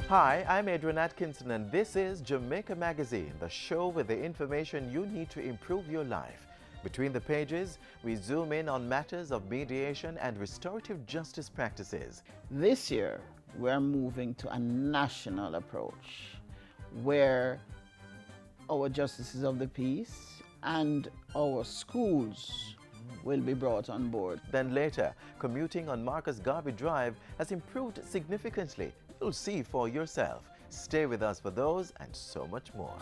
Hi, I'm Adrian Atkinson, and this is Jamaica Magazine, the show with the information you need to improve your life. Between the pages, we zoom in on matters of mediation and restorative justice practices. This year, we're moving to a national approach where our justices of the peace and our schools will be brought on board. Then later, commuting on Marcus Garvey Drive has improved significantly. You'll see for yourself. Stay with us for those and so much more.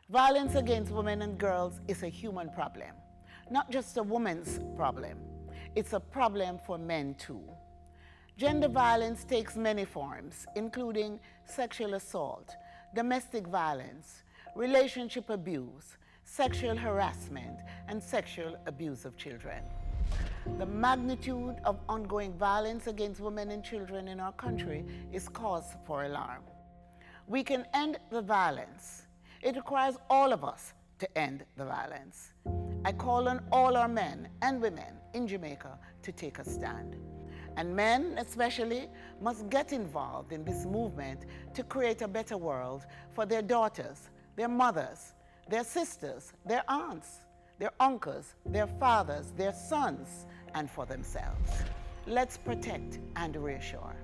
Violence against women and girls is a human problem, not just a woman's problem. It's a problem for men too. Gender violence takes many forms, including sexual assault, domestic violence, relationship abuse, sexual harassment, and sexual abuse of children. The magnitude of ongoing violence against women and children in our country is cause for alarm. We can end the violence. It requires all of us to end the violence. I call on all our men and women in Jamaica to take a stand. And men, especially, must get involved in this movement to create a better world for their daughters, their mothers, their sisters, their aunts, their uncles, their fathers, their sons, and for themselves. Let's protect and reassure.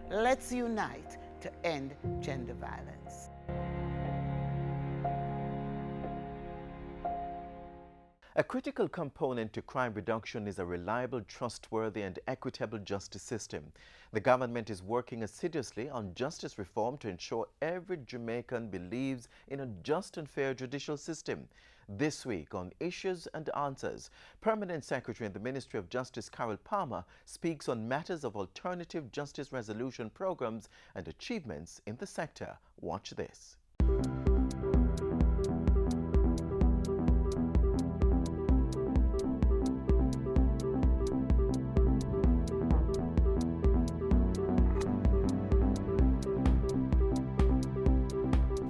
Let's unite to end gender violence. A critical component to crime reduction is a reliable, trustworthy, and equitable justice system. The government is working assiduously on justice reform to ensure every Jamaican believes in a just and fair judicial system. This week on Issues and Answers, Permanent Secretary in the Ministry of Justice Carol Palmer speaks on matters of alternative justice resolution programs and achievements in the sector. Watch this.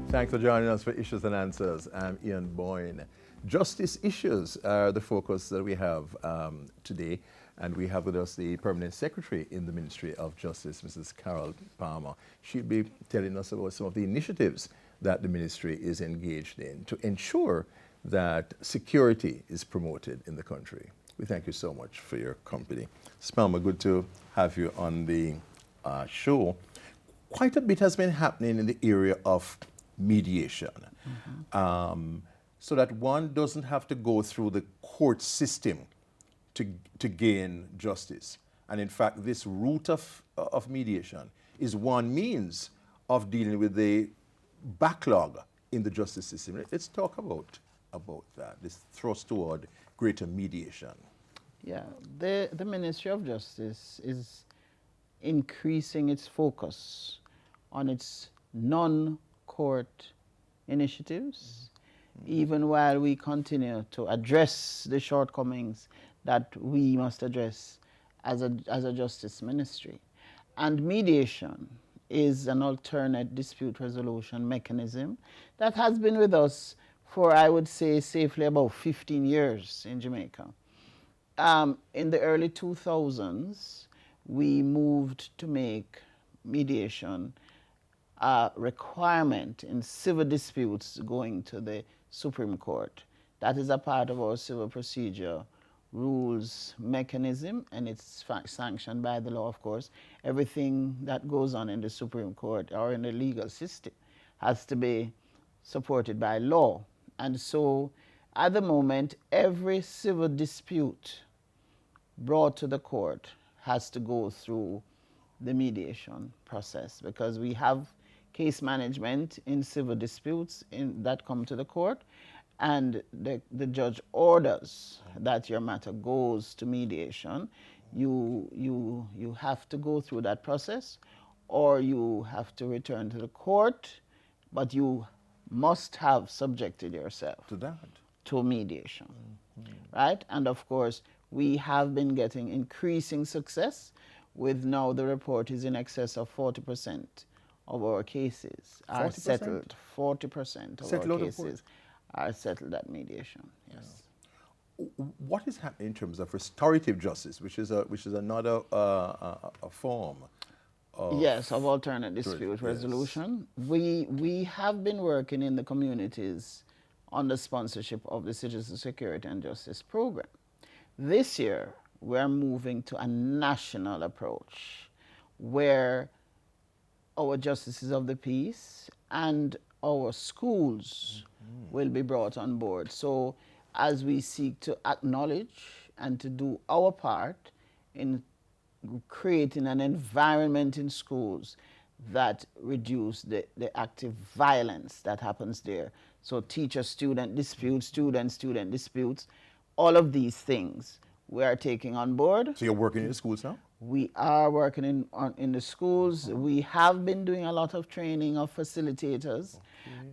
Thanks for joining us for Issues and Answers. I'm Ian Boyne. Justice issues are the focus that we have today, and we have with us the Permanent Secretary in the Ministry of Justice, Mrs. Carol Palmer. She'll be telling us about some of the initiatives that the ministry is engaged in to ensure that security is promoted in the country. We thank you so much for your company. Ms. Palmer, good to have you on the show. Quite a bit has been happening in the area of mediation, so that one doesn't have to go through the court system to gain justice. And in fact, this route of mediation is one means of dealing with the backlog in the justice system. Let's talk about that, this thrust toward greater mediation. Yeah, the Ministry of Justice is increasing its focus on its non-court initiatives, even while we continue to address the shortcomings that we must address as a justice ministry. And mediation is an alternate dispute resolution mechanism that has been with us for, I would say, safely about 15 years in Jamaica. In the early 2000s, we moved to make mediation a requirement in civil disputes going to the Supreme Court. That is a part of our civil procedure rules mechanism, and it's sanctioned by the law, of course. Everything that goes on in the Supreme Court or in the legal system has to be supported by law. And so at the moment, every civil dispute brought to the court has to go through the mediation process, because we have case management in civil disputes that come to the court, and the judge orders that your matter goes to mediation. You have to go through that process, or you have to return to the court, but you must have subjected yourself to mediation, right? And of course, we have been getting increasing success with now the report is in excess of 40% of our cases are 40%? settled. 40% of Settled our out of court? cases are settled at mediation. Yes. What is happening in terms of restorative justice, which is another a form of Yes, of alternate dispute yes. resolution. We have been working in the communities on the sponsorship of the Citizen Security and Justice Program. This year, we're moving to a national approach where our justices of the peace and our schools will be brought on board. So as we seek to acknowledge and to do our part in creating an environment in schools that reduce the active violence that happens there. So teacher-student disputes, student-student disputes, all of these things we are taking on board. So you're working in the schools now? We are working in the schools. We have been doing a lot of training of facilitators,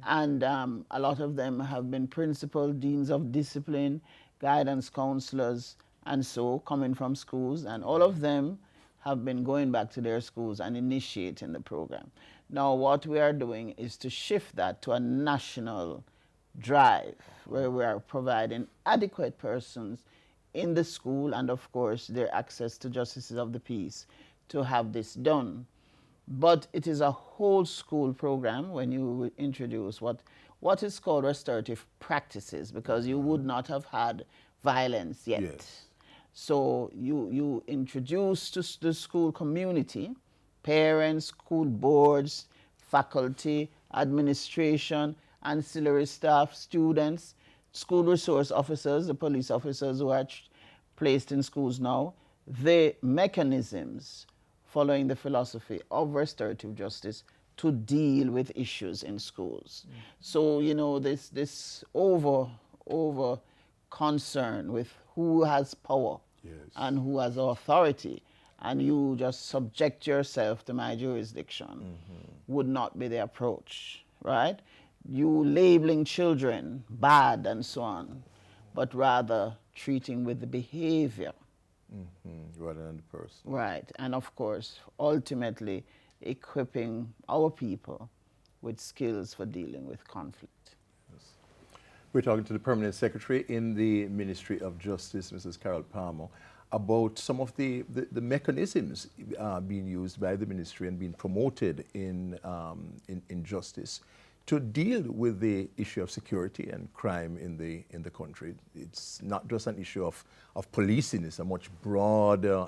and a lot of them have been principal, deans of discipline, guidance counselors, and so coming from schools, and all of them have been going back to their schools and initiating the program. Now what we are doing is to shift that to a national drive where we are providing adequate persons in the school and of course their access to justices of the peace to have this done. But it is a whole school program when you introduce what is called restorative practices, because you would not have had violence yet. Yes. So you introduce to the school community, parents, school boards, faculty, administration, ancillary staff, students, school resource officers, the police officers who are placed in schools now, the mechanisms following the philosophy of restorative justice to deal with issues in schools. So, you know, this over concern with who has power and who has authority, and you just subject yourself to my jurisdiction would not be the approach, right? You labeling children bad and so on, but rather treating with the behavior. Rather than the person. Right, and of course, ultimately equipping our people with skills for dealing with conflict. We're talking to the Permanent Secretary in the Ministry of Justice, Mrs. Carol Palmer, about some of the mechanisms being used by the ministry and being promoted in justice to deal with the issue of security and crime in the country. It's not just an issue of policing, it's a much broader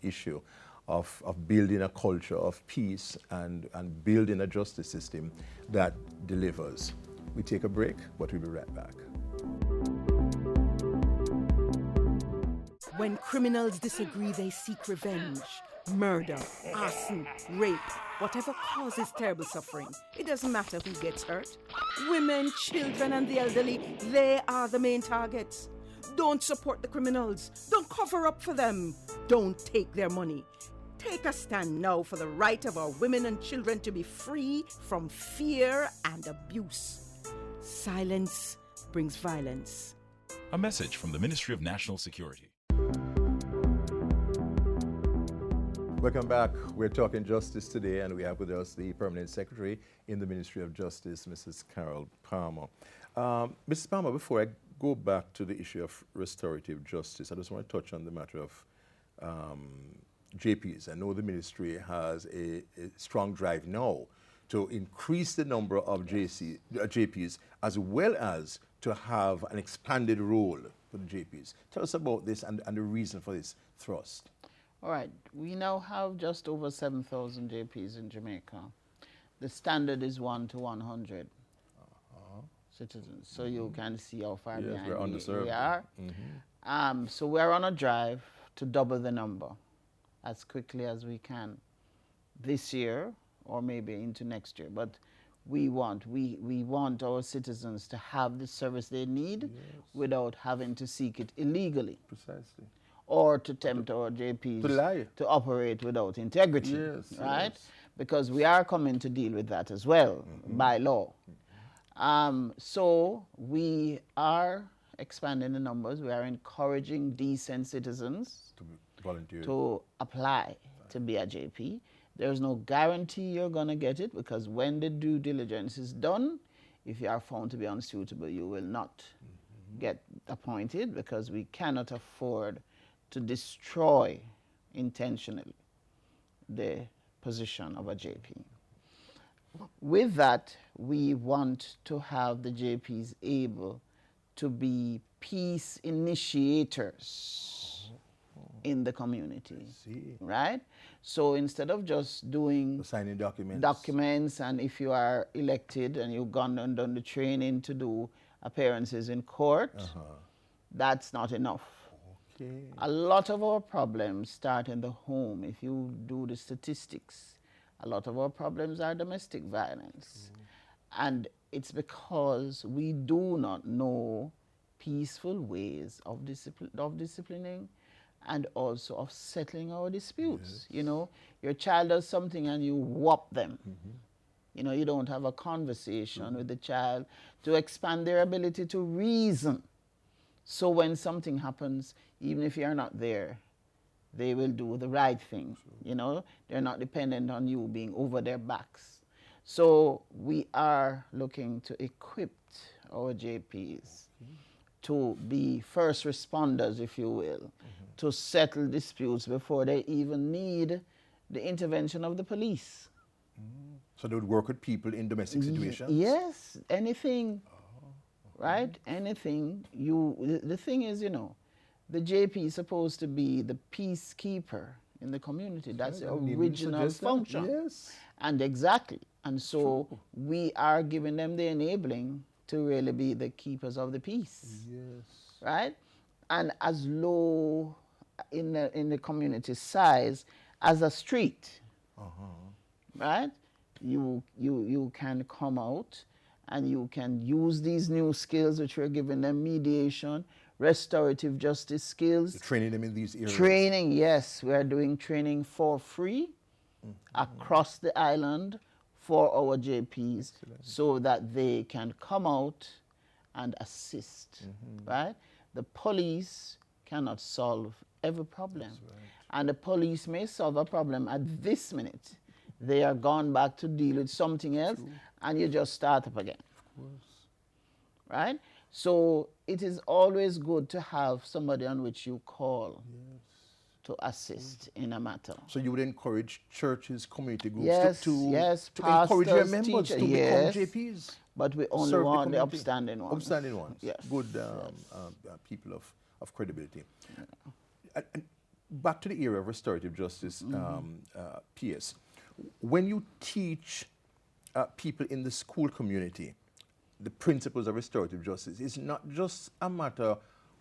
issue of building a culture of peace and building a justice system that delivers. We take a break, but we'll be right back. When criminals disagree, they seek revenge. Murder, arson, rape, whatever causes terrible suffering. It doesn't matter who gets hurt. Women, children, and the elderly, they are the main targets. Don't support the criminals. Don't cover up for them. Don't take their money. Take a stand now for the right of our women and children to be free from fear and abuse. Silence brings violence. A message from the Ministry of National Security. Welcome back. We're talking justice today, and we have with us the Permanent Secretary in the Ministry of Justice, Mrs. Carol Palmer. Mrs. Palmer, before I go back to the issue of restorative justice, I just want to touch on the matter of JPs. I know the ministry has a strong drive now to increase the number of JPs, as well as to have an expanded role for the JPs. Tell us about this and the reason for this thrust. All right, we now have just over 7,000 JPs in Jamaica. The standard is 1 to 100 citizens, so you can see how far behind we're underserved. we are. So we're on a drive to double the number as quickly as we can this year or maybe into next year. But we want our citizens to have the service they need without having to seek it illegally. Precisely. Or to tempt our JPs to operate without integrity, right? Because we are coming to deal with that as well by law. So we are expanding the numbers. We are encouraging decent citizens To volunteer. to apply to be a JP. There's no guarantee you're going to get it, because when the due diligence is done, if you are found to be unsuitable, you will not get appointed, because we cannot afford to destroy intentionally the position of a JP. With that, we want to have the JPs able to be peace initiators in the community, right? So instead of just doing Signing documents. documents, and if you are elected and you've gone and done the training to do appearances in court, that's not enough. Okay. A lot of our problems start in the home. If you do the statistics, a lot of our problems are domestic violence. And it's because we do not know peaceful ways of disciplining and also of settling our disputes. You know, your child does something and you whop them. You know, you don't have a conversation with the child to expand their ability to reason. So when something happens, even if you're not there, they will do the right thing. You know, they're not dependent on you being over their backs. So we are looking to equip our JPs to be first responders, if you will, to settle disputes before they even need the intervention of the police. So they would work with people in domestic situations? Yes, anything, right? Anything. The thing is, you know, the JP is supposed to be the peacekeeper in the community. That's the original function. Yes. And exactly. And so we are giving them the enabling to really be the keepers of the peace. Yes. Right? And as low in the community size as a street. Right? You can come out and you can use these new skills which we're giving them: mediation, restorative justice skills. Training them in these areas. Training, yes. We are doing training for free across the island for our JPs. Excellent. So that they can come out and assist, right? The police cannot solve every problem. Right. And the police may solve a problem at this minute. They are gone back to deal with something else, and you just start up again. Of course. Right? So it is always good to have somebody on which you call to assist in a matter. So you would encourage churches, community groups to encourage their members teachers, to become JPs? But we only want the upstanding ones. Upstanding ones. Yes. Good people of credibility. And back to the area of restorative justice, PS. When you teach people in the school community the principles of restorative justice, it's not just a matter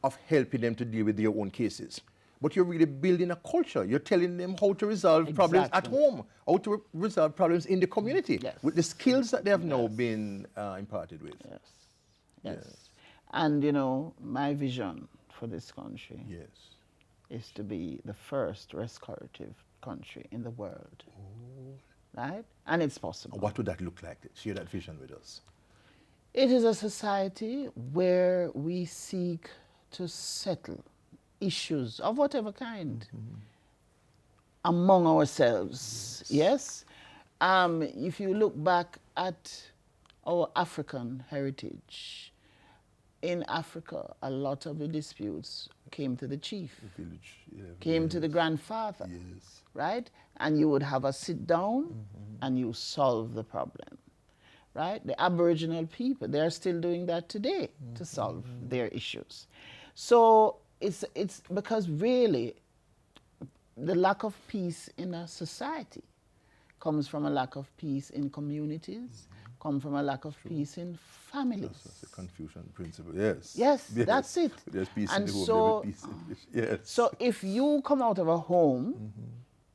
of helping them to deal with their own cases, but you're really building a culture. You're telling them how to resolve problems at home, how to resolve problems in the community with the skills that they have now been imparted with. Yes. And, you know, my vision for this country is to be the first restorative country in the world. Right? And it's possible. What would that look like? Share that vision with us. It is a society where we seek to settle issues of whatever kind among ourselves. Yes? If you look back at our African heritage, in Africa, a lot of the disputes came to the chief, came to the grandfather, right? And you would have a sit down and you solve the problem, right? The Aboriginal people, they're still doing that today to solve their issues. So it's because really the lack of peace in a society comes from a lack of peace in communities, come from a lack of peace in families. That's the Confucian principle, yes. Yes, that's it. There's peace and in the home, so, there's peace in the yes. So if you come out of a home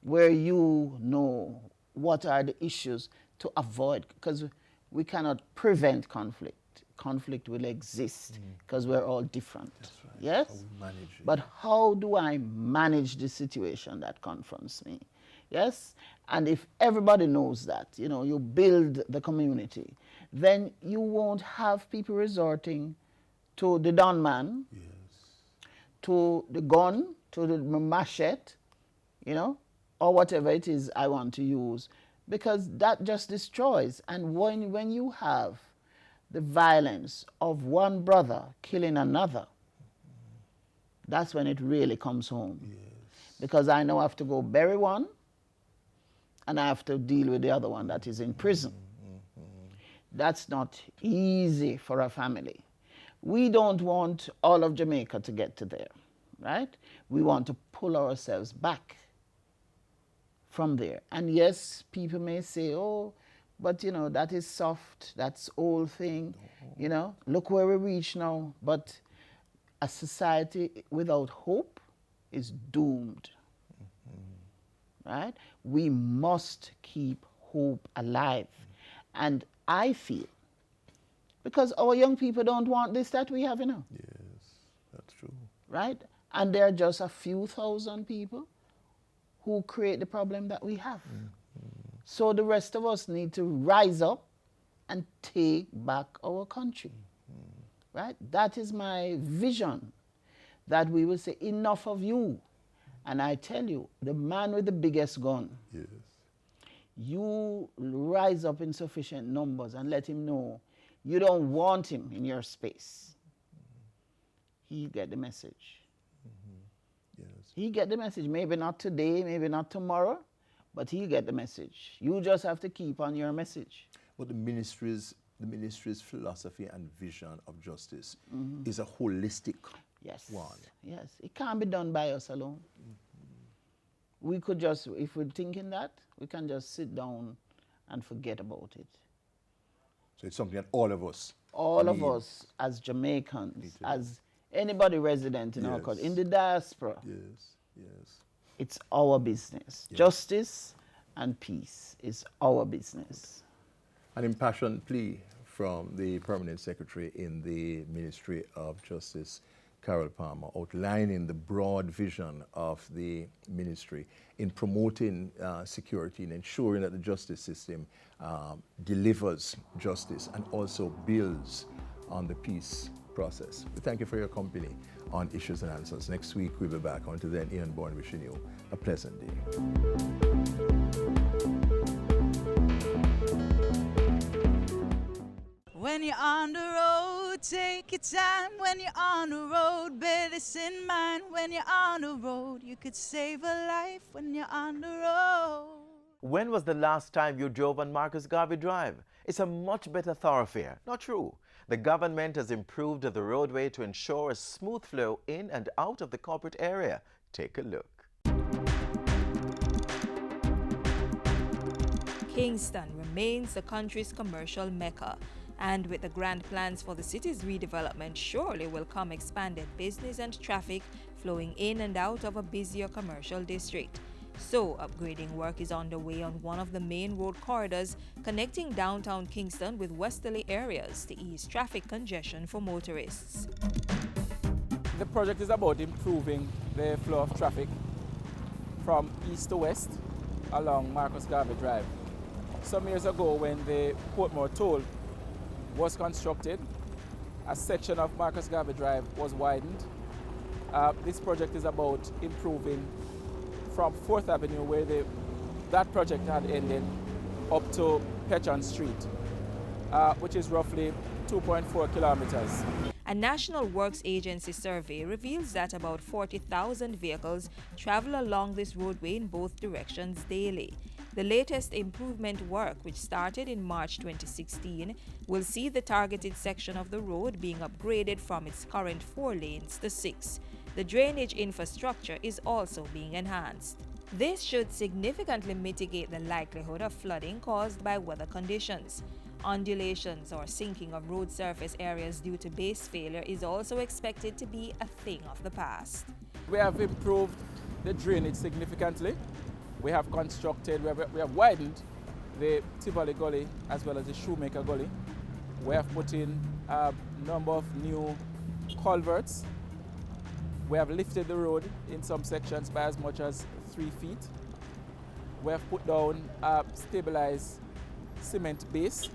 where you know what are the issues to avoid, because we cannot prevent conflict. Conflict will exist because we're all different. That's right. Yes? How we manage it. But how do I manage the situation that confronts me? Yes? And if everybody knows that, you know, you build the community, then you won't have people resorting to the Don man, to the gun, to the machete, you know, or whatever it is I want to use, because that just destroys. And when you have the violence of one brother killing another, that's when it really comes home. Yes. Because I know I have to go bury one, and I have to deal with the other one that is in prison. That's not easy for a family. We don't want all of Jamaica to get to there, right? We want to pull ourselves back from there. And yes, people may say, oh, but you know, that is soft, that's old thing, you know, look where we reach now. But a society without hope is doomed, right? We must keep hope alive. And I feel, because our young people don't want this that we have, you know. Yes, that's true. Right? And there are just a few thousand people who create the problem that we have. So the rest of us need to rise up and take back our country. Right? That is my vision, that we will say, enough of you. And I tell you, the man with the biggest gun, Yes. you rise up in sufficient numbers and let him know you don't want him in your space. He'll get the message. Yes. He'll get the message. Maybe not today, maybe not tomorrow, but he'll get the message. You just have to keep on your message. But the ministry's philosophy and vision of justice is a holistic Yes. one. Yes. It can't be done by us alone. We could just, if we're thinking that, we can just sit down and forget about it. So it's something that all of us All of need. us as Jamaicans, to as anybody resident in our Yes. country, in the diaspora, Yes, yes. it's our business. Yes. Justice and peace is our business. An impassioned plea from the Permanent Secretary in the Ministry of Justice, Carol Palmer, outlining the broad vision of the ministry in promoting security and ensuring that the justice system delivers justice and also builds on the peace process. We thank you for your company on Issues and Answers. Next week we'll be back. Until then, Ian Bourne wishing you a pleasant day. When you're on the road, take your time. When you're on the road, bear this in mind. When you're on the road, you could save a life when you're on the road. When was the last time you drove on Marcus Garvey Drive? It's a much better thoroughfare. Not true. The government has improved the roadway to ensure a smooth flow in and out of the corporate area. Take a look. Kingston remains the country's commercial mecca, and with the grand plans for the city's redevelopment, surely will come expanded business and traffic flowing in and out of a busier commercial district. So, upgrading work is underway on one of the main road corridors connecting downtown Kingston with westerly areas to ease traffic congestion for motorists. The project is about improving the flow of traffic from east to west along Marcus Garvey Drive. Some years ago, when the Portmore Toll was constructed, a section of Marcus Garvey Drive was widened. This project is about improving from 4th Avenue, where that project had ended, up to Petron Street, which is roughly 2.4 kilometers. A National Works Agency survey reveals that about 40,000 vehicles travel along this roadway in both directions daily. The latest improvement work, which started in March 2016, will see the targeted section of the road being upgraded from its current 4 lanes to 6. The drainage infrastructure is also being enhanced. This should significantly mitigate the likelihood of flooding caused by weather conditions. Undulations or sinking of road surface areas due to base failure is also expected to be a thing of the past. We have improved the drainage significantly. We have constructed, we have widened the Tivoli Gully as well as the Shoemaker Gully. We have put in a number of new culverts. We have lifted the road in some sections by as much as 3 feet. We have put down a stabilized cement base,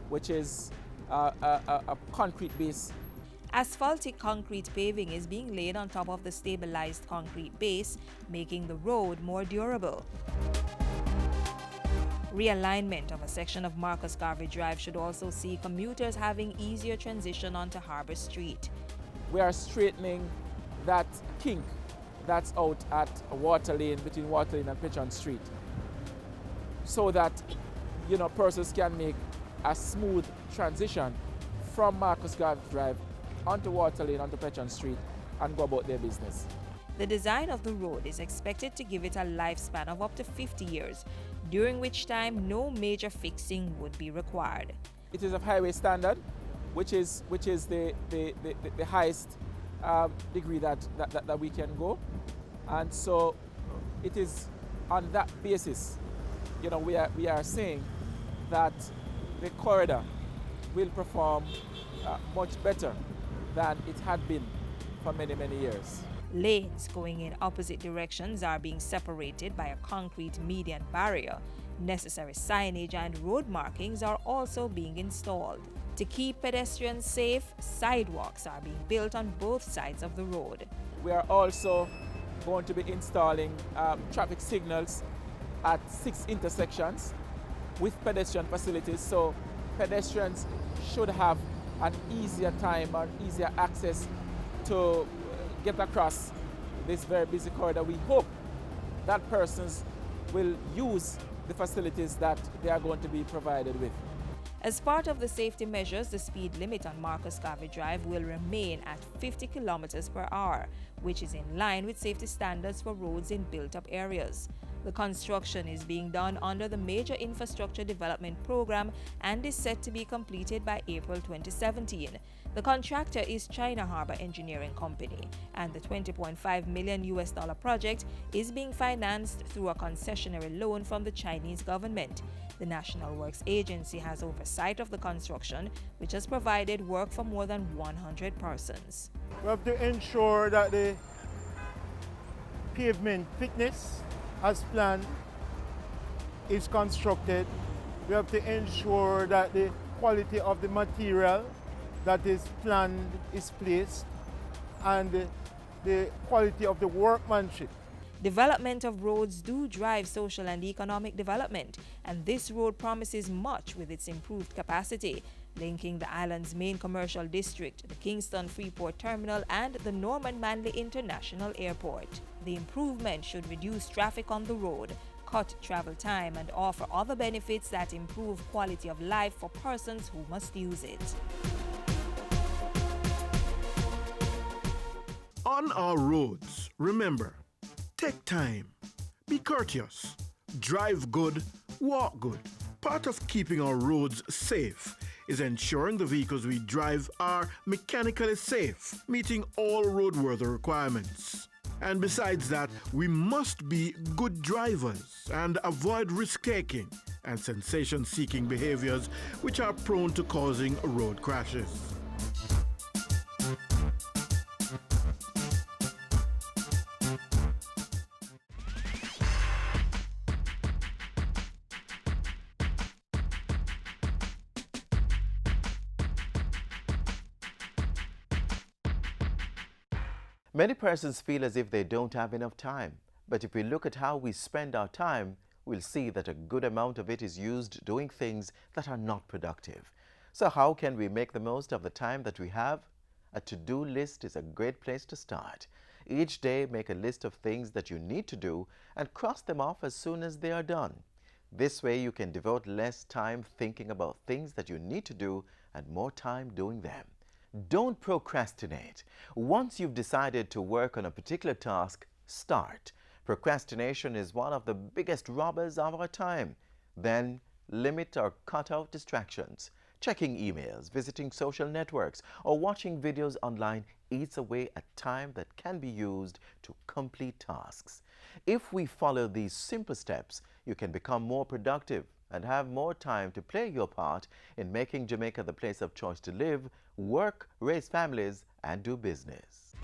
which is a concrete base. Asphaltic concrete paving is being laid on top of the stabilized concrete base, making the road more durable. Realignment of a section of Marcus Garvey Drive should also see commuters having easier transition onto Harbour Street. We are straightening that kink that's out at Water Lane, between Water Lane and Petron Street, so that persons can make a smooth transition from Marcus Garvey Drive onto Water Lane, onto Petron Street, and go about their business. The design of the road is expected to give it a lifespan of up to 50 years, during which time no major fixing would be required. It is of highway standard, which is the highest degree that we can go, and so it is on that basis, we are saying that the corridor will perform much better than it had been for many, many years. Lanes going in opposite directions are being separated by a concrete median barrier. Necessary signage and road markings are also being installed. To keep pedestrians safe, sidewalks are being built on both sides of the road. We are also going to be installing traffic signals at 6 intersections with pedestrian facilities, so pedestrians should have an easier time or easier access to get across this very busy corridor. We hope that persons will use the facilities that they are going to be provided with. As part of the safety measures, the speed limit on Marcus Garvey Drive will remain at 50 kilometers per hour, which is in line with safety standards for roads in built-up areas. The construction is being done under the Major Infrastructure Development Program and is set to be completed by April 2017. The contractor is China Harbour Engineering Company, and the $20.5 million project is being financed through a concessionary loan from the Chinese government. The National Works Agency has oversight of the construction, which has provided work for more than 100 persons. We have to ensure that the pavement thickness as planned is constructed. We have to ensure that the quality of the material that is planned is placed, and the quality of the workmanship. Development of roads do drive social and economic development, and this road promises much with its improved capacity, linking the island's main commercial district, the Kingston Freeport Terminal, and the Norman Manley International Airport. The improvement should reduce traffic on the road, cut travel time, and offer other benefits that improve quality of life for persons who must use it. On our roads, remember, take time, be courteous, drive good, walk good. Part of keeping our roads safe is ensuring the vehicles we drive are mechanically safe, meeting all roadworthy requirements. And besides that, we must be good drivers and avoid risk-taking and sensation-seeking behaviors which are prone to causing road crashes. Many persons feel as if they don't have enough time, but if we look at how we spend our time, we'll see that a good amount of it is used doing things that are not productive. So how can we make the most of the time that we have? A to-do list is a great place to start. Each day, make a list of things that you need to do and cross them off as soon as they are done. This way, you can devote less time thinking about things that you need to do and more time doing them. Don't procrastinate. Once you've decided to work on a particular task, start. Procrastination is one of the biggest robbers of our time. Then limit or cut out distractions. Checking emails, visiting social networks, or watching videos online eats away at time that can be used to complete tasks. If we follow these simple steps, you can become more productive and have more time to play your part in making Jamaica the place of choice to live, work, raise families, and do business.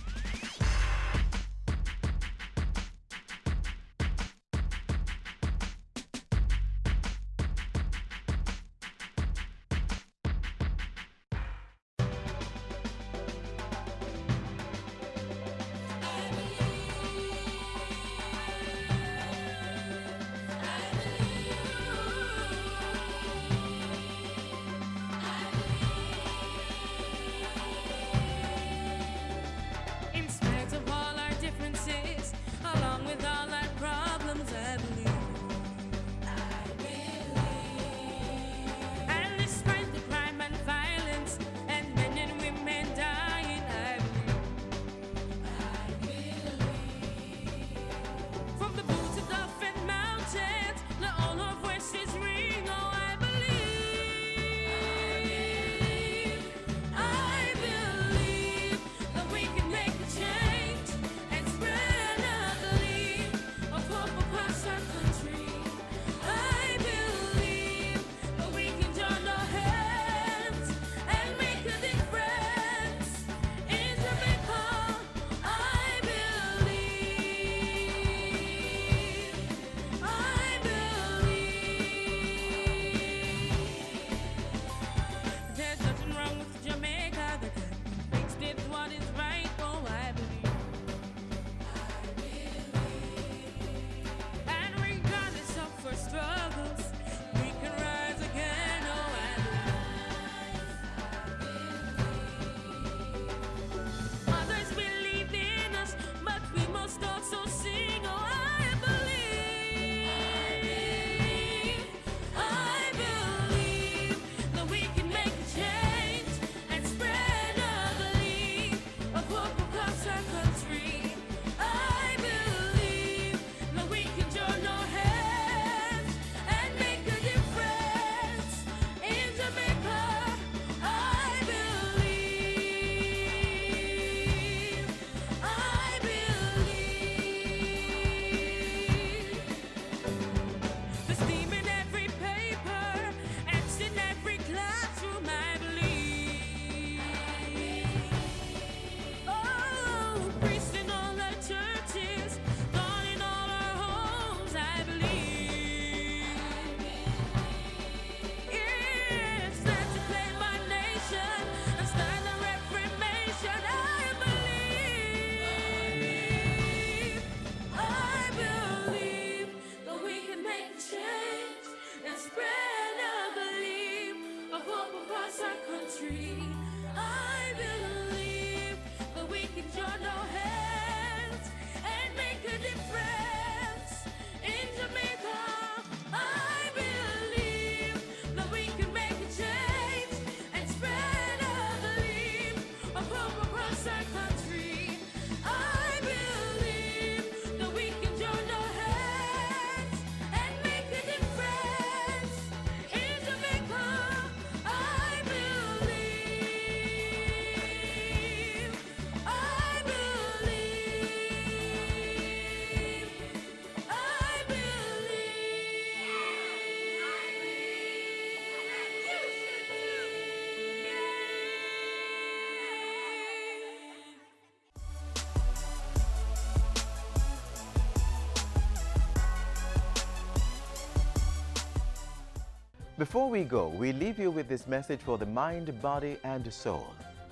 Before we go, we leave you with this message for the mind, body, and soul.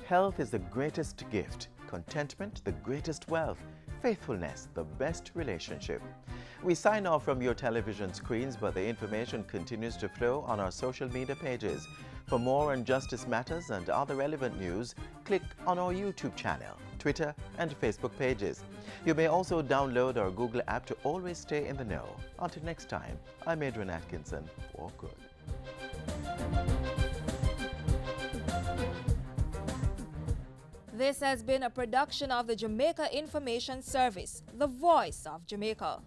Health is the greatest gift, contentment the greatest wealth, faithfulness the best relationship. We sign off from your television screens, but the information continues to flow on our social media pages. For more on justice matters and other relevant news, click on our YouTube channel, Twitter and Facebook pages. You may also download our Google app to always stay in the know. Until next time, I'm Adrian Atkinson. Walk good. This has been a production of the Jamaica Information Service, the voice of Jamaica.